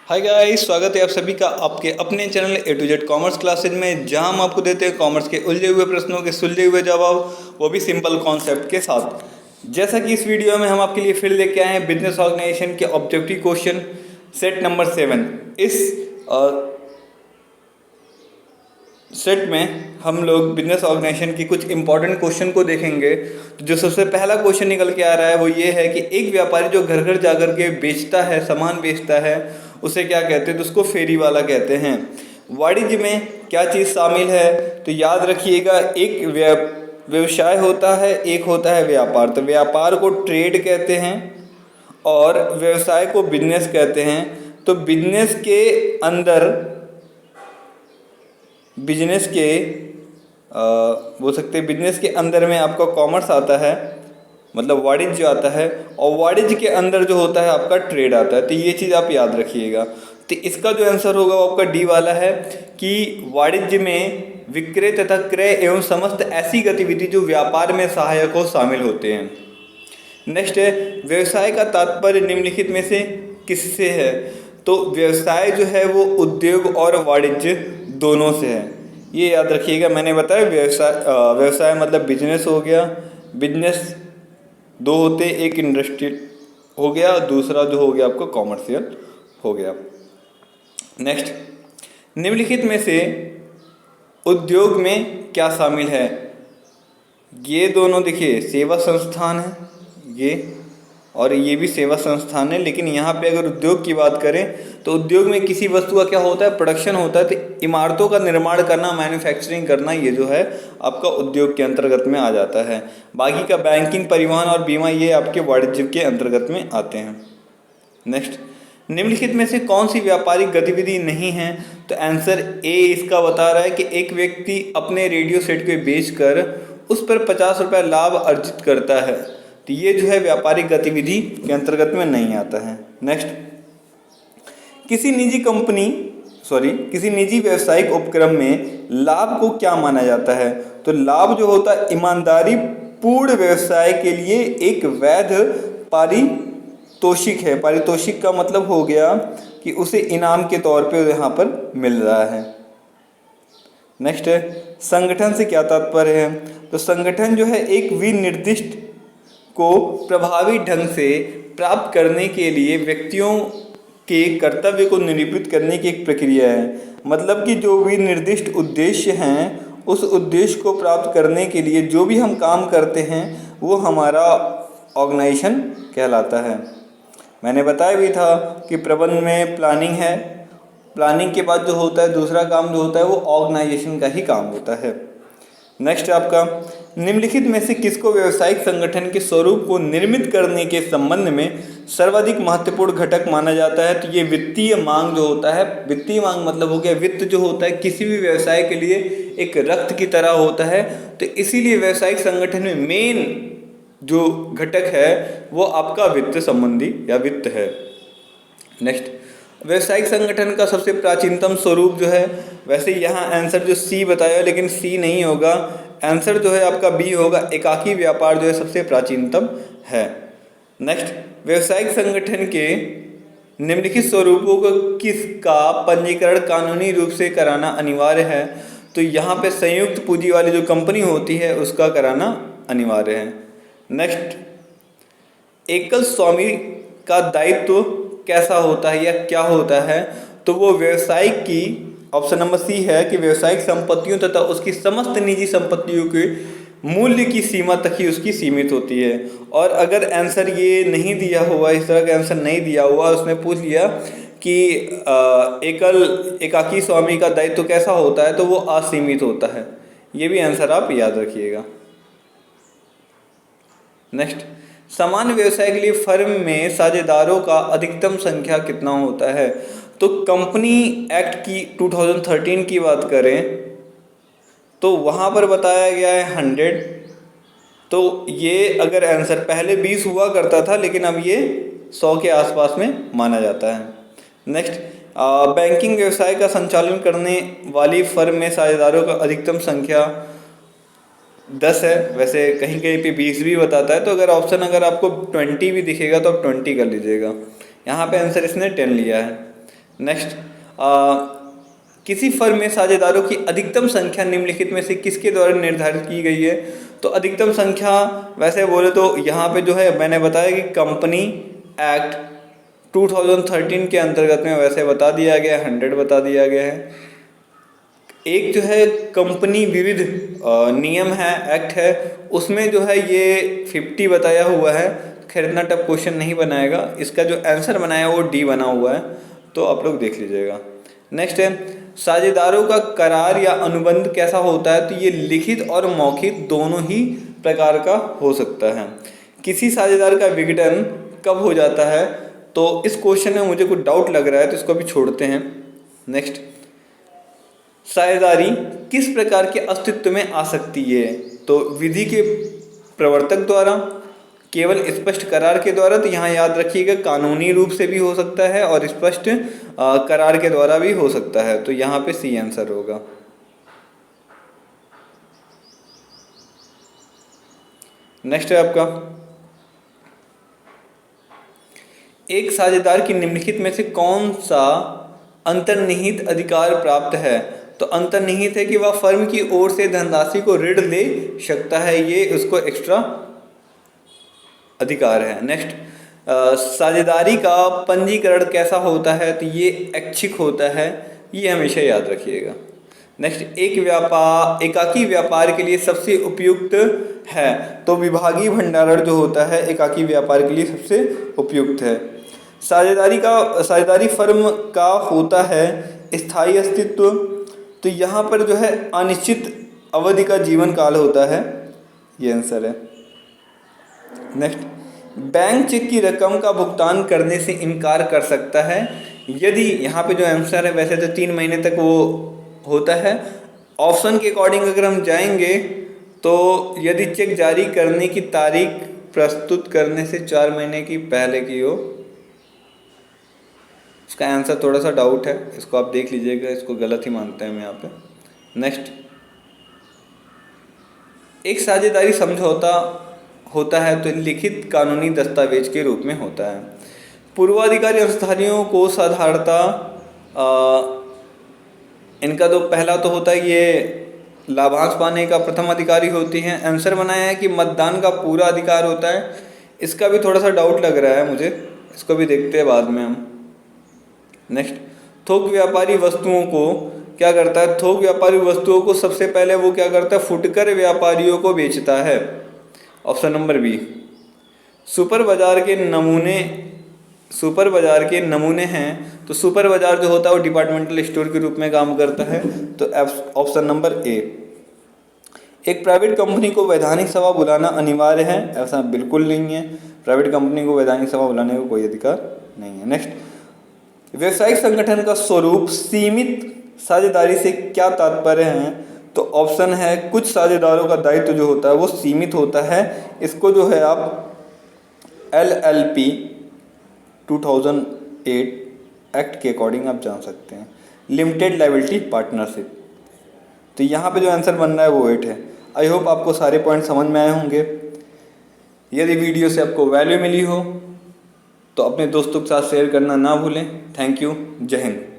Hi guys, स्वागत है आप सभी का आपके अपने channel A to Z commerce classes में, जहां हम आपको देते हैं कॉमर्स के उलझे हुए प्रश्नों के सुलझे हुए जवाब, वो भी सिंपल कॉन्सेप्ट के साथ। जैसा कि इस वीडियो में हम आपके लिए फिर लेके आए हैं बिजनेस ऑर्गेनाइजेशन के ऑब्जेक्टिव क्वेश्चन सेट नंबर 7। इस सेट में हम लोग बिजनेस ऑर्गेनाइजेशन की कुछ इंपॉर्टेंट क्वेश्चन को देखेंगे। तो जो सबसे पहला क्वेश्चन निकल के आ रहा है वो ये है कि एक व्यापारी जो घर घर जाकर के बेचता है, सामान बेचता है, उसे क्या कहते हैं? तो उसको फेरी वाला कहते हैं। वाणिज्य में क्या चीज़ शामिल है? तो याद रखिएगा, एक व्यवसाय होता है, एक होता है व्यापार। तो व्यापार को ट्रेड कहते हैं और व्यवसाय को बिजनेस कहते हैं। तो बिजनेस के बोल सकते हैं बिजनेस के अंदर में आपका कॉमर्स आता है, मतलब वाणिज्य आता है, और वाणिज्य के अंदर जो होता है आपका ट्रेड आता है। तो ये चीज़ आप याद रखिएगा। तो इसका जो आंसर होगा वो आपका डी वाला है कि वाणिज्य में विक्रय तथा क्रय एवं समस्त ऐसी गतिविधि जो व्यापार में सहायक हो शामिल होते हैं। नेक्स्ट है, व्यवसाय का तात्पर्य निम्नलिखित में से किससे है? तो व्यवसाय जो है वो उद्योग और वाणिज्य दोनों से है। ये याद रखिएगा। मैंने बताया व्यवसाय मतलब बिजनेस हो गया। बिजनेस दो होते, एक इंडस्ट्रियल हो गया, दूसरा जो हो गया आपका कॉमर्शियल हो गया। नेक्स्ट, निम्नलिखित में से उद्योग में क्या शामिल है? ये दोनों देखिए सेवा संस्थान है, ये और ये भी सेवा संस्थान है। लेकिन यहाँ पे अगर उद्योग की बात करें तो उद्योग में किसी वस्तु का क्या होता है? प्रोडक्शन होता है। तो इमारतों का निर्माण करना, मैन्युफैक्चरिंग करना, ये जो है आपका उद्योग के अंतर्गत में आ जाता है। बाकी का बैंकिंग, परिवहन और बीमा, ये आपके वाणिज्य के अंतर्गत में आते हैं। नेक्स्ट, निम्नलिखित में से कौन सी व्यापारिक गतिविधि नहीं है? तो आंसर ए इसका बता रहा है कि एक व्यक्ति अपने रेडियो सेट को बेचकर उस पर 50 रुपये लाभ अर्जित करता है। तो ये जो है व्यापारिक गतिविधि के अंतर्गत में नहीं आता है। नेक्स्ट, किसी निजी व्यावसायिक उपक्रम में लाभ को क्या माना जाता है? तो लाभ जो होता है ईमानदारी पूर्ण व्यवसाय के लिए एक वैध पारितोषिक है। पारितोषिक का मतलब हो गया कि उसे इनाम के तौर पे यहाँ पर मिल रहा है। नेक्स्ट है, संगठन से क्या तात्पर्य है? तो संगठन जो है एक विनिर्दिष्ट को प्रभावी ढंग से प्राप्त करने के लिए व्यक्तियों के कर्तव्य को निरूपित करने की एक प्रक्रिया है। मतलब कि जो भी निर्दिष्ट उद्देश्य हैं, उस उद्देश्य को प्राप्त करने के लिए जो भी हम काम करते हैं वो हमारा ऑर्गेनाइजेशन कहलाता है। मैंने बताया भी था कि प्रबंधन में प्लानिंग है, प्लानिंग के बाद जो होता है दूसरा काम जो होता है वो ऑर्गेनाइजेशन का ही काम होता है। नेक्स्ट आपका, निम्नलिखित में से किसको व्यावसायिक संगठन के स्वरूप को निर्मित करने के संबंध में सर्वाधिक महत्वपूर्ण घटक माना जाता है? तो ये वित्तीय मांग जो होता है, वित्तीय मांग मतलब हो गया वित्त जो होता है किसी भी व्यवसाय के लिए एक रक्त की तरह होता है। तो इसीलिए व्यावसायिक संगठन में मेन जो घटक है वो आपका वित्त संबंधी या वित्त है। नेक्स्ट, व्यावसायिक संगठन का सबसे प्राचीनतम स्वरूप जो है, वैसे यहाँ आंसर जो सी बताया लेकिन सी नहीं होगा, आंसर जो है आपका बी होगा। एकाकी व्यापार जो है सबसे प्राचीनतम है। नेक्स्ट, व्यावसायिक संगठन के निम्नलिखित स्वरूपों को किसका पंजीकरण कानूनी रूप से कराना अनिवार्य है? तो यहाँ पे संयुक्त पूंजी वाली जो कंपनी होती है उसका कराना अनिवार्य है। नेक्स्ट, एकल स्वामी का दायित्व कैसा होता है या क्या होता है? तो वो व्यवसायिक की, ऑप्शन नंबर सी है कि व्यवसायिक संपत्तियों तथा उसकी समस्त निजी संपत्तियों के मूल्य की सीमा तक ही उसकी सीमित होती है। और अगर आंसर ये नहीं दिया हुआ, इस तरह का आंसर नहीं दिया हुआ, उसने पूछ लिया कि एकाकी स्वामी का दायित्व कैसा होता है, तो वो असीमित होता है। ये भी आंसर आप याद रखिएगा। नेक्स्ट, सामान्य व्यवसाय के लिए फर्म में साझेदारों का अधिकतम संख्या कितना होता है? तो कंपनी एक्ट की 2013 की बात करें तो वहाँ पर बताया गया है 100। तो ये अगर आंसर पहले 20 हुआ करता था लेकिन अब ये 100 के आसपास में माना जाता है। नेक्स्ट, बैंकिंग व्यवसाय का संचालन करने वाली फर्म में साझेदारों का अधिकतम संख्या 10 है। वैसे कहीं कहीं पे 20 भी बताता है। तो अगर ऑप्शन अगर आपको 20 भी दिखेगा तो आप 20 कर लीजिएगा। यहाँ पे आंसर इसने 10 लिया है। नेक्स्ट, किसी फर्म में साझेदारों की अधिकतम संख्या निम्नलिखित में से किसके द्वारा निर्धारित की गई है? तो अधिकतम संख्या वैसे बोले तो यहाँ पे जो है मैंने बताया कि कंपनी एक्ट 2013 के अंतर्गत में वैसे बता दिया गया है, 100 बता दिया गया है। एक जो है कंपनी विविध नियम है, एक्ट है, उसमें जो है ये 50 बताया हुआ है। खैर इतना टफ क्वेश्चन नहीं बनाएगा, इसका जो आंसर बनाया वो डी बना हुआ है, तो आप लोग देख लीजिएगा। नेक्स्ट है, साझेदारों का करार या अनुबंध कैसा होता है? तो ये लिखित और मौखिक दोनों ही प्रकार का हो सकता है। किसी साझेदार का विघटन कब हो जाता है? तो इस क्वेश्चन में मुझे कुछ डाउट लग रहा है, तो इसको भी छोड़ते हैं। नेक्स्ट, साझेदारी किस प्रकार के अस्तित्व में आ सकती है? तो विधि के प्रवर्तक द्वारा, केवल स्पष्ट करार के द्वारा, तो यहाँ याद रखिएगा कानूनी रूप से भी हो सकता है और स्पष्ट करार के द्वारा भी हो सकता है, तो यहाँ पे सी आंसर होगा। नेक्स्ट है आपका, एक साझेदार की निम्नलिखित में से कौन सा अंतर्निहित अधिकार प्राप्त है? तो अंतर्निहित है कि वह फर्म की ओर से धनराशि को ऋण ले सकता है, ये उसको एक्स्ट्रा अधिकार है। नेक्स्ट, साझेदारी का पंजीकरण कैसा होता है? तो ये ऐच्छिक होता है, ये हमेशा याद रखिएगा। नेक्स्ट, एकाकी व्यापार के लिए सबसे उपयुक्त है? तो विभागीय भंडारण जो होता है एकाकी व्यापार के लिए सबसे उपयुक्त है। साझेदारी फर्म का होता है स्थायी अस्तित्व, तो यहाँ पर जो है अनिश्चित अवधि का जीवन काल होता है, ये आंसर है। नेक्स्ट, बैंक चेक की रकम का भुगतान करने से इनकार कर सकता है यदि, यहाँ पे जो आंसर है वैसे तो 3 महीने तक वो होता है। ऑप्शन के अकॉर्डिंग अगर हम जाएंगे तो यदि चेक जारी करने की तारीख प्रस्तुत करने से 4 महीने की पहले की हो। इसका आंसर थोड़ा सा डाउट है, इसको आप देख लीजिएगा, इसको गलत ही मानते हैं हम यहाँ पे। नेक्स्ट, एक साझेदारी समझौता होता है तो लिखित कानूनी दस्तावेज के रूप में होता है। पूर्वाधिकारी अंशधारियों को साधारणता इनका तो पहला तो होता है ये लाभांश पाने का प्रथम अधिकारी होती हैं। आंसर बनाया है कि मतदान का पूरा अधिकार होता है, इसका भी थोड़ा सा डाउट लग रहा है मुझे, इसको भी देखते हैं बाद में हम। नेक्स्ट, थोक व्यापारी वस्तुओं को क्या करता है? थोक व्यापारी वस्तुओं को सबसे पहले वो क्या करता है? फुटकर व्यापारियों को बेचता है। Option number B. सुपर बाजार के नमूने हैं, तो सुपर बाजार जो होता है वो डिपार्टमेंटल स्टोर के रूप में काम करता है, तो ऑप्शन नंबर ए। एक प्राइवेट कंपनी को वैधानिक सभा बुलाना अनिवार्य है? ऐसा बिल्कुल नहीं है, प्राइवेट कंपनी को वैधानिक सभा बुलाने का कोई अधिकार नहीं है। नेक्स्ट, व्यवसायिक संगठन का स्वरूप सीमित साझेदारी से क्या तात्पर्य है? तो ऑप्शन है कुछ साझेदारों का दायित्व जो होता है वो सीमित होता है। इसको जो है आप LLP 2008 एक्ट के अकॉर्डिंग आप जान सकते हैं, लिमिटेड लायबिलिटी पार्टनरशिप। तो यहाँ पे जो आंसर बन रहा है वो 8 है। आई होप आपको सारे पॉइंट समझ में आए होंगे। यदि वीडियो से आपको वैल्यू मिली हो तो अपने दोस्तों के साथ शेयर करना ना भूलें। थैंक यू, जय हिंद।